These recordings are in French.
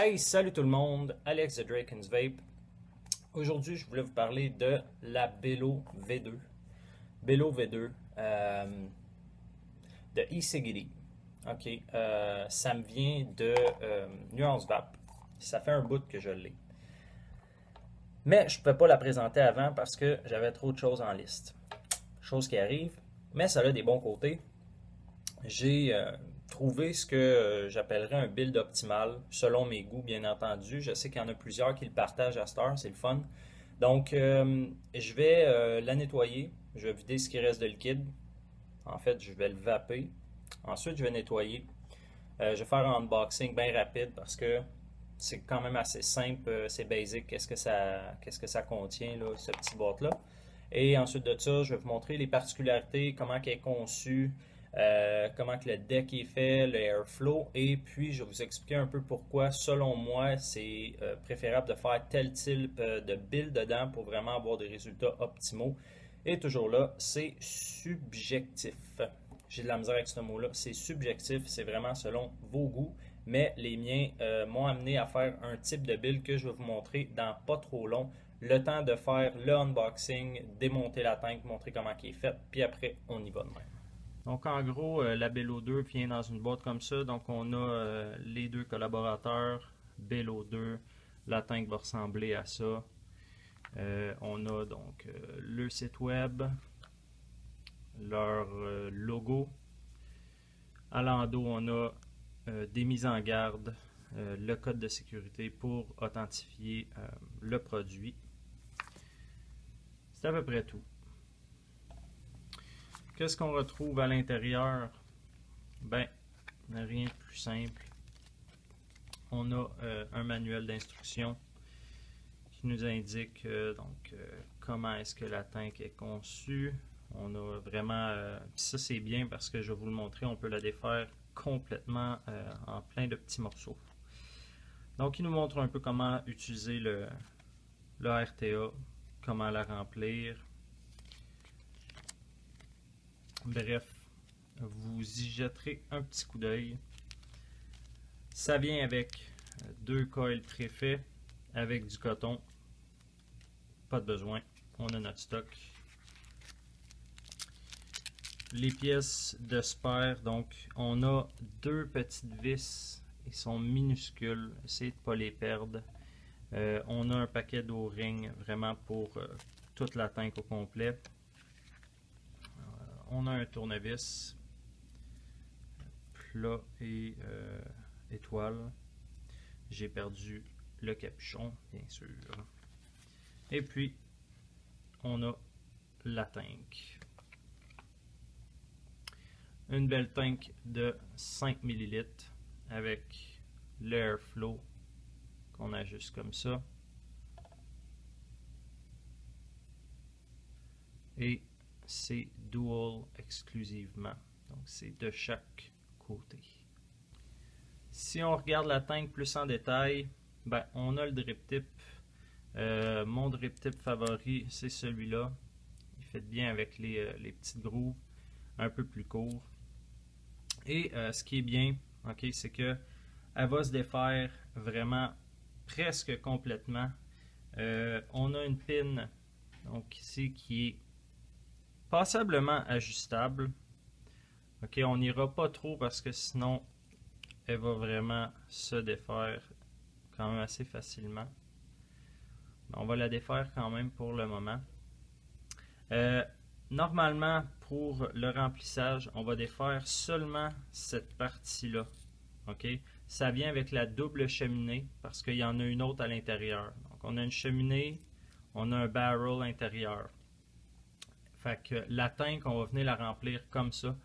Hey, salut tout le monde, Alex de Draken's Vape. Aujourd'hui, je voulais vous parler de la Bello V2. Bello V2 de e-Sigity. Ok, ça me vient de Nuance Vape. Ça fait un bout que je l'ai. Mais je ne pouvais pas la présenter avant parce que j'avais trop de choses en liste. Chose qui arrive, mais ça a des bons côtés. J'ai trouvé ce que j'appellerais un build optimal, selon mes goûts, bien entendu. Je sais qu'il y en a plusieurs qui le partagent à cette heure, c'est le fun. Donc, je vais la nettoyer. Je vais vider ce qui reste de liquide. En fait, je vais le vaper. Ensuite, je vais nettoyer. Je vais faire un unboxing bien rapide parce que c'est quand même assez simple, c'est basic. Qu'est-ce que ça contient, là, ce petit boîte-là. Et ensuite de ça, je vais vous montrer les particularités, comment elle est conçue, comment que le deck est fait, le airflow, et puis je vais vous expliquer un peu pourquoi, selon moi, c'est préférable de faire tel type de build dedans pour vraiment avoir des résultats optimaux. Et toujours là, c'est subjectif. J'ai de la misère avec ce mot-là. C'est subjectif, c'est vraiment selon vos goûts, mais les miens m'ont amené à faire un type de build que je vais vous montrer dans pas trop long. Le temps de faire le unboxing, démonter la tank, montrer comment elle est faite, puis après, on y va de même. Donc en gros, la Bello 2 vient dans une boîte comme ça. Donc on a les deux collaborateurs, Bello 2, la tank va ressembler à ça. On a donc le site web, leur logo. À l'endos, on a des mises en garde, le code de sécurité pour authentifier le produit. C'est à peu près tout. Qu'est-ce qu'on retrouve à l'intérieur? Ben, rien de plus simple. On a un manuel d'instruction qui nous indique comment est-ce que la tank est conçue. On a vraiment, ça c'est bien parce que je vais vous le montrer, on peut la défaire complètement en plein de petits morceaux. Donc il nous montre un peu comment utiliser le RTA, comment la remplir. Bref, vous y jetterez un petit coup d'œil. Ça vient avec deux coils préfaits avec du coton. Pas de besoin, on a notre stock. Les pièces de spare, donc on a deux petites vis, ils sont minuscules, essayez de ne pas les perdre. On a un paquet d'O-ring vraiment pour toute la tank au complet. On a un tournevis plat et étoile. J'ai perdu le capuchon, bien sûr. Et puis, on a la tank. Une belle tank de 5 ml avec l'airflow qu'on ajuste comme ça. Et c'est dual exclusivement. Donc c'est de chaque côté. Si on regarde la tank plus en détail, ben, on a le drip tip. Mon drip tip favori, c'est celui-là. Il fait bien avec les petites grooves, un peu plus court. Et ce qui est bien, c'est que elle va se défaire vraiment presque complètement. On a une pin donc ici qui est passablement ajustable. On n'ira pas trop parce que sinon elle va vraiment se défaire quand même assez facilement. On va la défaire quand même pour le moment. Normalement, pour le remplissage, on va défaire seulement cette partie-là. Ça vient avec la double cheminée parce qu'il y en a une autre à l'intérieur. Donc, on a une cheminée, on a un barrel intérieur. Fait que la tank, on va venir la remplir comme ça.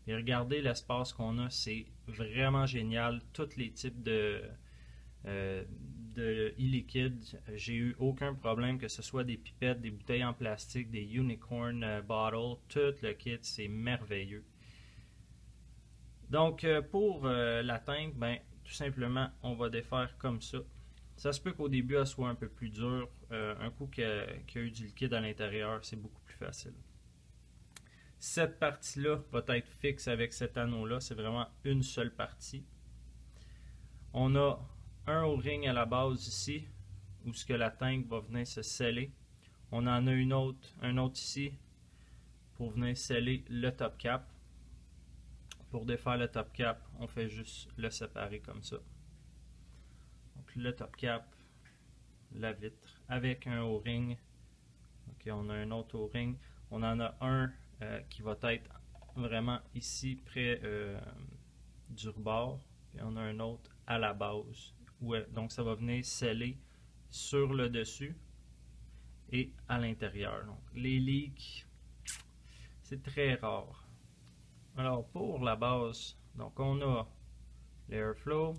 Et regardez l'espace qu'on a, c'est vraiment génial. Tous les types de e-liquide, j'ai eu aucun problème, que ce soit des pipettes, des bouteilles en plastique, des unicorn bottles, tout le kit, c'est merveilleux. Donc pour la tank, ben, tout simplement on va défaire comme ça. Ça se peut qu'au début elle soit un peu plus dure, un coup qu'il y a eu du liquide à l'intérieur, c'est beaucoup plus facile. Cette partie-là va être fixe avec cet anneau-là, c'est vraiment une seule partie. On a un O-ring à la base ici, où ce que la tank va venir se sceller. On en a un autre ici, pour venir sceller le top cap. Pour défaire le top cap, on fait juste le séparer comme ça. Donc le top cap, la vitre, avec un O-ring. Ok, on a un autre O-ring. On en a un qui va être vraiment ici, près du rebord. Puis on a un autre à la base. Donc ça va venir sceller sur le dessus et à l'intérieur. Donc les leaks, c'est très rare. Alors pour la base, donc on a l'airflow.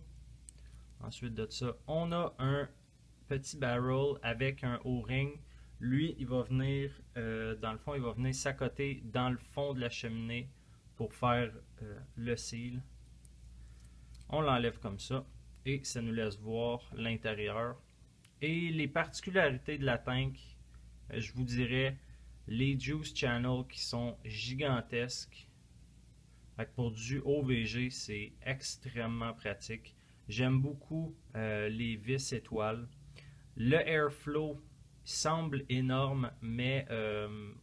Ensuite de ça, on a un petit barrel avec un O-ring. Lui, il va venir, dans le fond, il va venir s'accoter dans le fond de la cheminée pour faire le seal. On l'enlève comme ça et ça nous laisse voir l'intérieur. Et les particularités de la tank, je vous dirais, les juice channels qui sont gigantesques. Pour du OVG, c'est extrêmement pratique. J'aime beaucoup les vis étoiles. Le airflow semble énorme, mais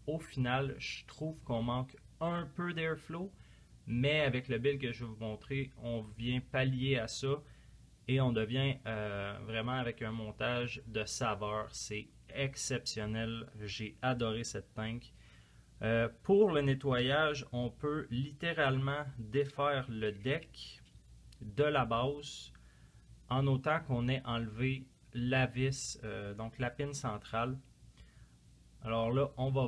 au final, je trouve qu'on manque un peu d'airflow. Mais avec le build que je vais vous montrer, on vient pallier à ça et on devient vraiment avec un montage de saveur. C'est exceptionnel. J'ai adoré cette tank. Pour le nettoyage, on peut littéralement défaire le deck de la base en autant qu'on ait enlevé la vis, donc la pine centrale. Alors là, on va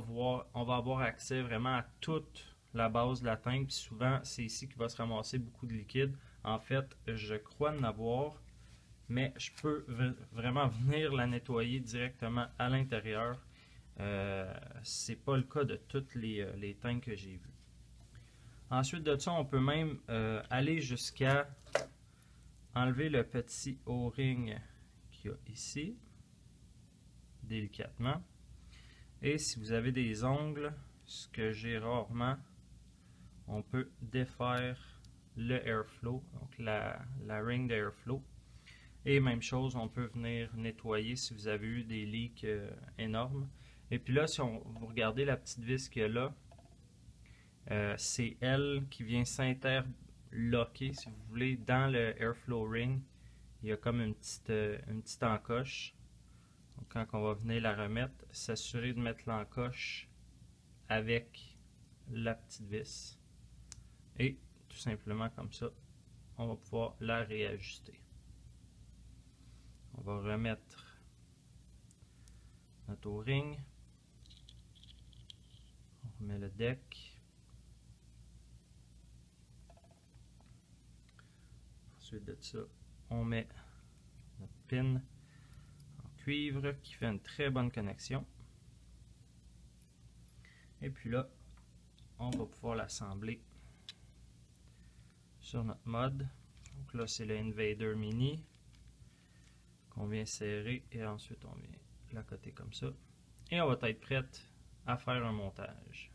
avoir accès vraiment à toute la base de la tank. Puis souvent, c'est ici qu'il va se ramasser beaucoup de liquide. En fait, je crois en avoir, mais je peux vraiment venir la nettoyer directement à l'intérieur. C'est pas le cas de toutes les tanks que j'ai vus. Ensuite de ça, on peut même aller jusqu'à enlever le petit O-ring qu'il y a ici, délicatement. Et si vous avez des ongles, ce que j'ai rarement, on peut défaire le airflow, donc la ring d'airflow. Et même chose, on peut venir nettoyer si vous avez eu des leaks énormes. Et puis là, si vous regardez la petite vis qu'il y a là, c'est elle qui vient s'interloquer, si vous voulez, dans le airflow ring. Il y a comme une petite encoche. Donc quand on va venir la remettre, s'assurer de mettre l'encoche avec la petite vis. Et tout simplement comme ça, on va pouvoir la réajuster. On va remettre notre O-ring. On remet le deck. Ensuite de ça, on met notre pin en cuivre qui fait une très bonne connexion. Et puis là, on va pouvoir l'assembler sur notre mode. Donc là, c'est le Invader Mini qu'on vient serrer et ensuite on vient l'accoter comme ça. Et on va être prête à faire un montage.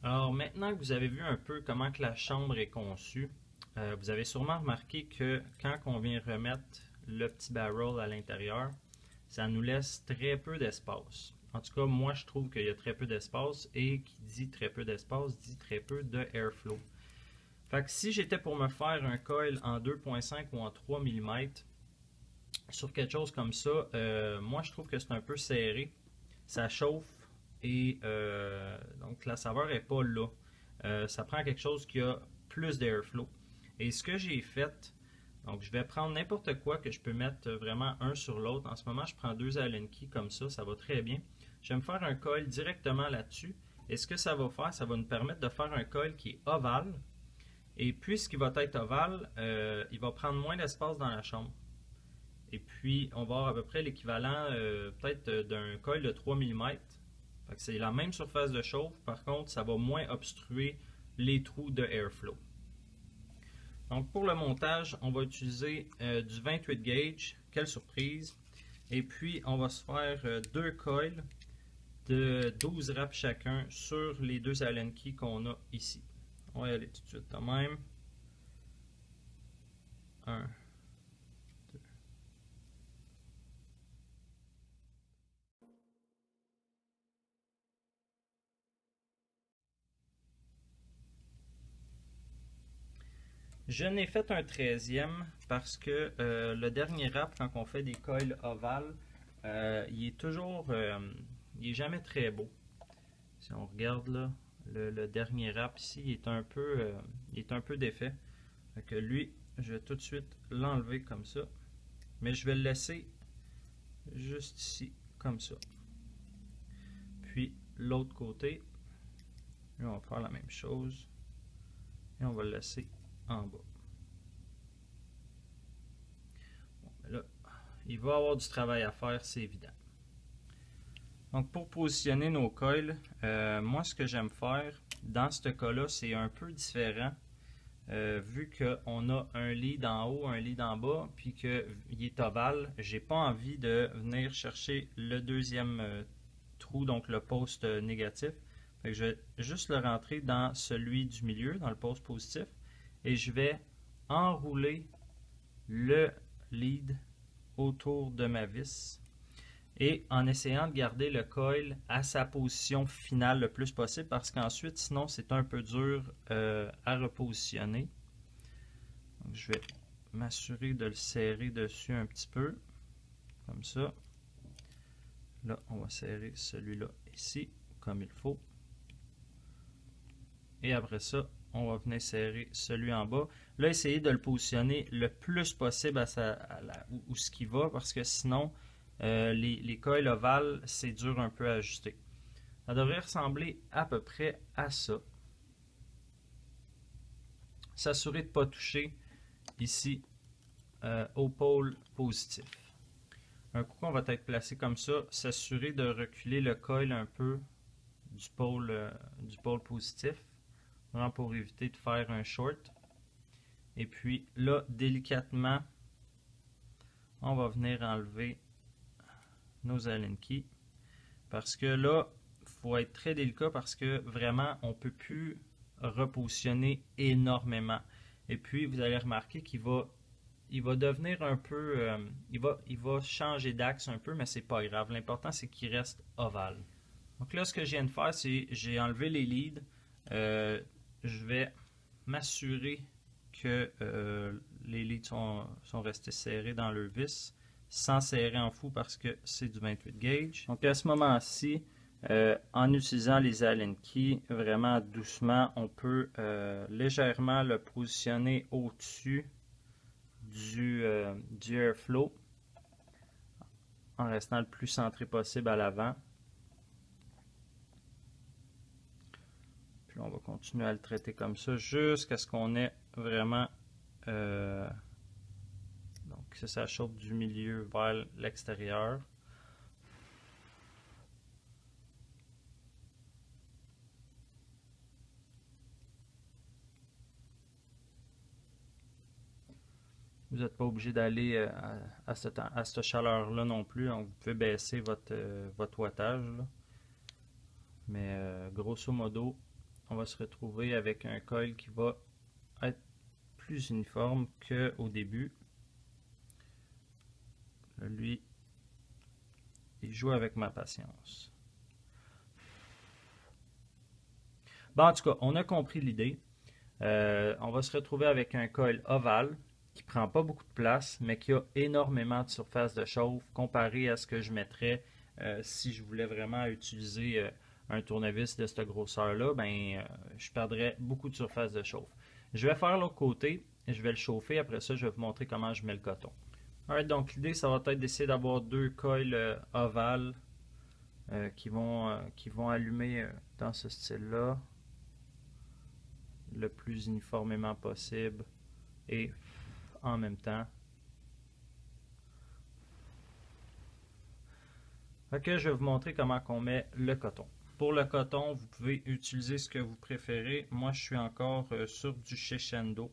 Alors maintenant que vous avez vu un peu comment que la chambre est conçue, vous avez sûrement remarqué que quand on vient remettre le petit barrel à l'intérieur, ça nous laisse très peu d'espace. En tout cas, moi je trouve qu'il y a très peu d'espace et qui dit très peu d'espace dit très peu de airflow. Fait que si j'étais pour me faire un coil en 2.5 ou en 3 mm sur quelque chose comme ça, moi je trouve que c'est un peu serré. Ça chauffe et donc la saveur n'est pas là. Ça prend quelque chose qui a plus d'airflow. Et ce que j'ai fait, donc je vais prendre n'importe quoi que je peux mettre vraiment un sur l'autre. En ce moment, je prends 2 Allen key comme ça va très bien. Je vais me faire un coil directement là-dessus. Et ce que ça va faire, ça va nous permettre de faire un coil qui est ovale. Et puisqu'il va être ovale, il va prendre moins d'espace dans la chambre. Et puis, on va avoir à peu près l'équivalent peut-être d'un coil de 3 mm. C'est la même surface de chauffe, par contre, ça va moins obstruer les trous de airflow. Donc, pour le montage, on va utiliser du 28 gauge. Quelle surprise! Et puis, on va se faire 2 coils de 12 wraps chacun sur les 2 Allen key qu'on a ici. On va y aller tout de suite de même. 1, 2. Je n'ai fait un 13e parce que le dernier wrap, quand on fait des coils ovales, il est toujours, il est jamais très beau. Si on regarde là, le dernier wrap ici, il est un peu défait. Fait que lui, je vais tout de suite l'enlever comme ça. Mais je vais le laisser juste ici, comme ça. Puis l'autre côté, là, on va faire la même chose. Et on va le laisser en bas. Bon, ben là, il va y avoir du travail à faire, c'est évident. Donc pour positionner nos coils, moi ce que j'aime faire dans ce cas-là, c'est un peu différent. Vu qu'on a un lead en haut, un lead en bas, puis qu'il est ovale, j'ai pas envie de venir chercher le deuxième trou, donc le poste négatif. Fait que je vais juste le rentrer dans celui du milieu, dans le poste positif, et je vais enrouler le lead autour de ma vis. Et en essayant de garder le coil à sa position finale le plus possible, parce qu'ensuite, sinon, c'est un peu dur à repositionner. Donc, je vais m'assurer de le serrer dessus un petit peu, comme ça. Là, on va serrer celui-là ici, comme il faut. Et après ça, on va venir serrer celui en bas. Là, essayez de le positionner le plus possible où ce qui va, parce que sinon, les coils ovales, c'est dur un peu à ajuster. Ça devrait ressembler à peu près à ça. S'assurer de ne pas toucher ici au pôle positif. Un coup qu'on va être placé comme ça, s'assurer de reculer le coil un peu du pôle positif, vraiment pour éviter de faire un short. Et puis là, délicatement, on va venir enlever nos Allen keys. Parce que là, il faut être très délicat parce que vraiment, on ne peut plus repositionner énormément. Et puis, vous allez remarquer qu'il va devenir un peu... il va changer d'axe un peu, mais c'est pas grave. L'important, c'est qu'il reste ovale. Donc là, ce que je viens de faire, c'est j'ai enlevé les leads. Je vais m'assurer que les leads sont restés serrés dans leur vis, sans serrer en fou parce que c'est du 28 gauge. Donc à ce moment-ci, en utilisant les Allen keys, vraiment doucement, on peut légèrement le positionner au-dessus du airflow en restant le plus centré possible à l'avant. Puis on va continuer à le traiter comme ça jusqu'à ce qu'on ait vraiment donc ça chauffe du milieu vers l'extérieur. Vous n'êtes pas obligé d'aller à cette chaleur-là non plus. Donc vous pouvez baisser votre wattage. Là. Mais grosso modo, on va se retrouver avec un coil qui va être plus uniforme qu'au début. Là, lui, il joue avec ma patience. Bon, en tout cas, on a compris l'idée. On va se retrouver avec un coil ovale qui ne prend pas beaucoup de place, mais qui a énormément de surface de chauffe comparé à ce que je mettrais si je voulais vraiment utiliser un tournevis de cette grosseur-là, je perdrais beaucoup de surface de chauffe. Je vais faire l'autre côté, je vais le chauffer, après ça je vais vous montrer comment je mets le coton. Alright, donc l'idée ça va être d'essayer d'avoir deux coils ovales qui vont allumer dans ce style-là le plus uniformément possible et en même temps. Ok, je vais vous montrer comment on met le coton. Pour le coton, vous pouvez utiliser ce que vous préférez. Moi, je suis encore sur du Shiseido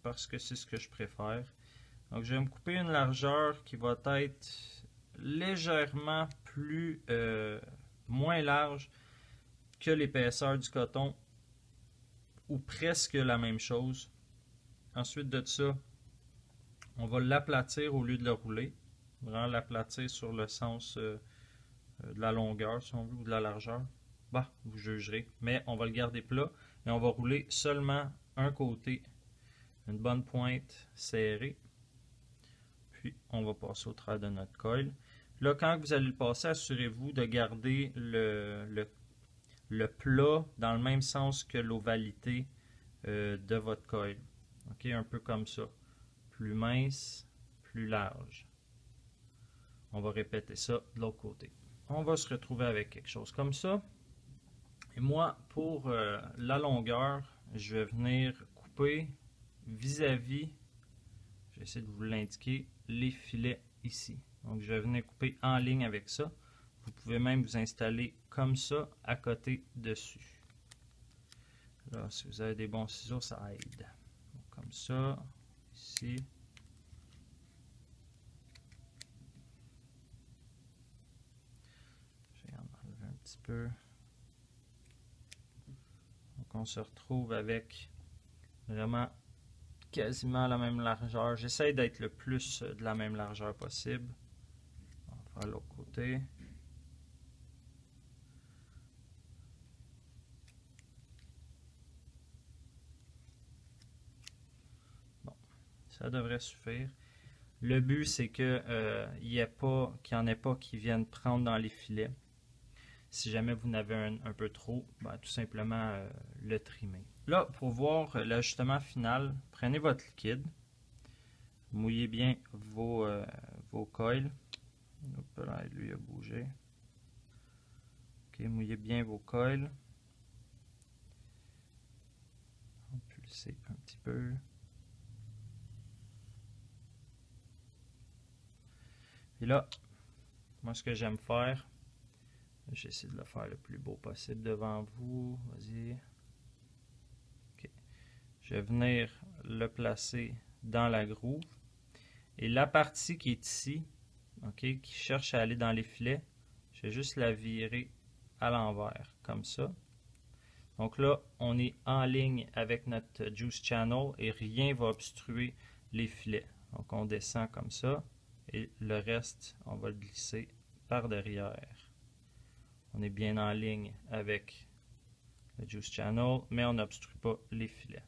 parce que c'est ce que je préfère. Donc, je vais me couper une largeur qui va être légèrement moins large que l'épaisseur du coton ou presque la même chose. Ensuite de ça, On va l'aplatir au lieu de le rouler. Vraiment l'aplatir sur le sens de la longueur, si on veut, ou de la largeur. Bah, vous jugerez. Mais on va le garder plat et on va rouler seulement un côté. Une bonne pointe serrée. Puis, on va passer au travers de notre coil. Là, quand vous allez le passer, assurez-vous de garder le plat dans le même sens que l'ovalité de votre coil. OK, un peu comme ça. Plus mince, plus large. On va répéter ça de l'autre côté. On va se retrouver avec quelque chose comme ça. Et moi, pour la longueur, je vais venir couper vis-à-vis, je vais essayer de vous l'indiquer, les filets ici. Donc, je vais venir couper en ligne avec ça. Vous pouvez même vous installer comme ça, à côté dessus. Là, si vous avez des bons ciseaux, ça aide. Donc, comme ça, ici. Je vais en enlever un petit peu. Donc, on se retrouve avec vraiment quasiment la même largeur. J'essaie d'être le plus de la même largeur possible. On va faire l'autre côté. Bon, ça devrait suffire. Le but, c'est qu'il n'y en ait pas qui viennent prendre dans les filets. Si jamais vous n'avez un peu trop, ben, tout simplement le trimer. Là, pour voir l'ajustement final, prenez votre liquide, mouillez bien vos coils. Hop là, lui a bougé. Ok, mouillez bien vos coils. Pulsez un petit peu. Et là, moi ce que j'aime faire, j'essaie de le faire le plus beau possible devant vous. Vas-y. Okay. Je vais venir le placer dans la groove. Et la partie qui est ici, okay, qui cherche à aller dans les filets, je vais juste la virer à l'envers, comme ça. Donc là, on est en ligne avec notre juice channel et rien ne va obstruer les filets. Donc on descend comme ça et le reste, on va le glisser par derrière. On est bien en ligne avec le juice channel, mais on n'obstrue pas les filets.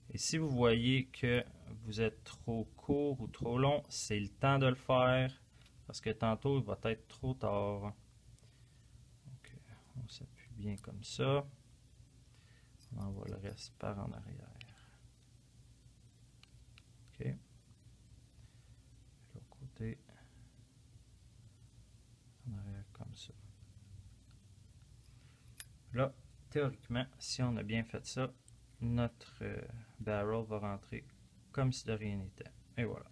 Et si vous voyez que vous êtes trop court ou trop long, c'est le temps de le faire parce que tantôt il va être trop tard. Donc, on s'appuie bien comme ça. On envoie le reste par en arrière. OK. L'autre côté. En arrière comme ça. Là, théoriquement, si on a bien fait ça, notre barrel va rentrer comme si de rien n'était. Et voilà.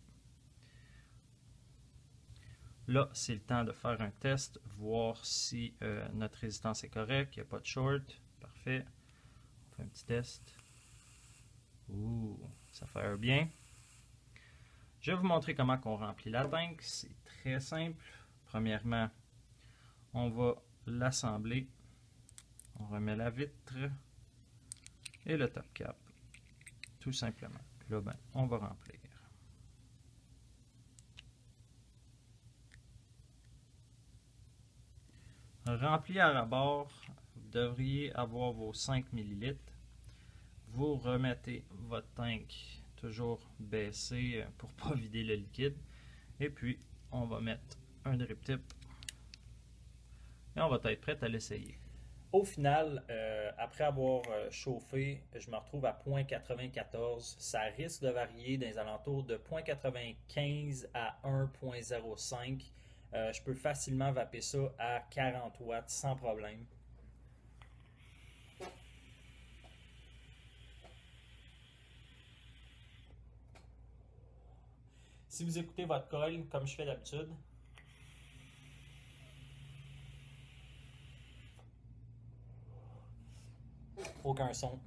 Là, c'est le temps de faire un test, voir si notre résistance est correcte, il n'y a pas de short. Parfait. On fait un petit test. Ouh, ça fait bien. Je vais vous montrer comment on remplit la tank. C'est très simple. Premièrement, on va l'assembler. On remet la vitre et le top cap. Tout simplement. Là, ben, on va remplir. Rempli à ras-bord, vous devriez avoir vos 5 ml. Vous remettez votre tank toujours baissé pour ne pas vider le liquide. Et puis, on va mettre un drip tip. Et on va être prêt à l'essayer. Au final, après avoir chauffé, je me retrouve à 0.94. Ça risque de varier dans les alentours de 0.95 à 1.05. Je peux facilement vaper ça à 40 watts sans problème. Si vous écoutez votre coil comme je fais d'habitude, aucun son.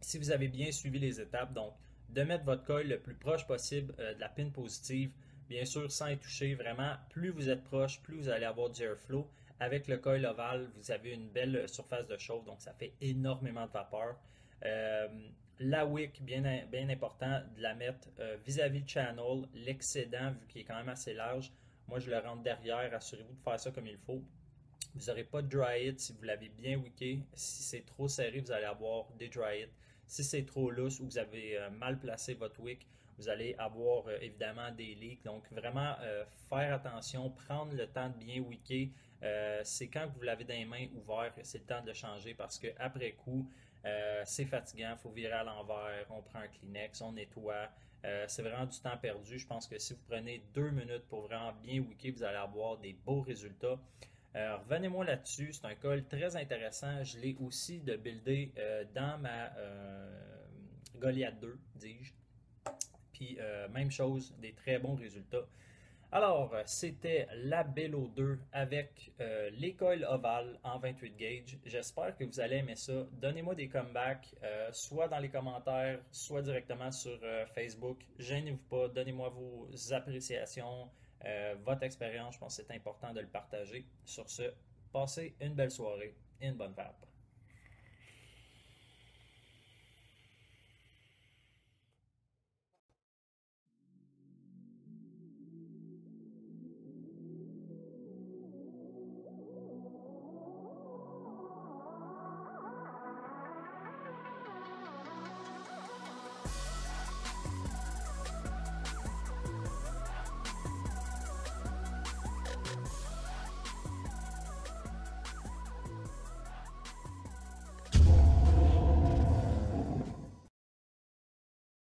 Si vous avez bien suivi les étapes, donc de mettre votre coil le plus proche possible de la pin positive, bien sûr sans y toucher, vraiment, plus vous êtes proche, plus vous allez avoir du airflow. Avec le coil ovale, vous avez une belle surface de chauffe, donc ça fait énormément de vapeur. La wick, bien important de la mettre vis-à-vis le channel, l'excédent, vu qu'il est quand même assez large. Moi, je le rentre derrière. Assurez-vous de faire ça comme il faut. Vous n'aurez pas de dry hit si vous l'avez bien wické. Si c'est trop serré, vous allez avoir des dry hits. Si c'est trop lousse ou vous avez mal placé votre wick, vous allez avoir évidemment des leaks. Donc vraiment faire attention, prendre le temps de bien wicker. C'est quand vous l'avez dans les mains ouvert que c'est le temps de le changer parce que après coup, c'est fatigant, il faut virer à l'envers, on prend un Kleenex, on nettoie. C'est vraiment du temps perdu. Je pense que si vous prenez 2 minutes pour vraiment bien wicker, vous allez avoir des beaux résultats. Revenez-moi là-dessus, c'est un call très intéressant. Je l'ai aussi de builder dans ma Goliath 2, dis-je. Puis même chose, des très bons résultats. Alors, c'était la Bello 2 avec les coils ovales en 28 gauge. J'espère que vous allez aimer ça. Donnez-moi des comebacks, soit dans les commentaires, soit directement sur Facebook. Gênez-vous pas, donnez-moi vos appréciations, votre expérience. Je pense que c'est important de le partager. Sur ce, passez une belle soirée et une bonne vape.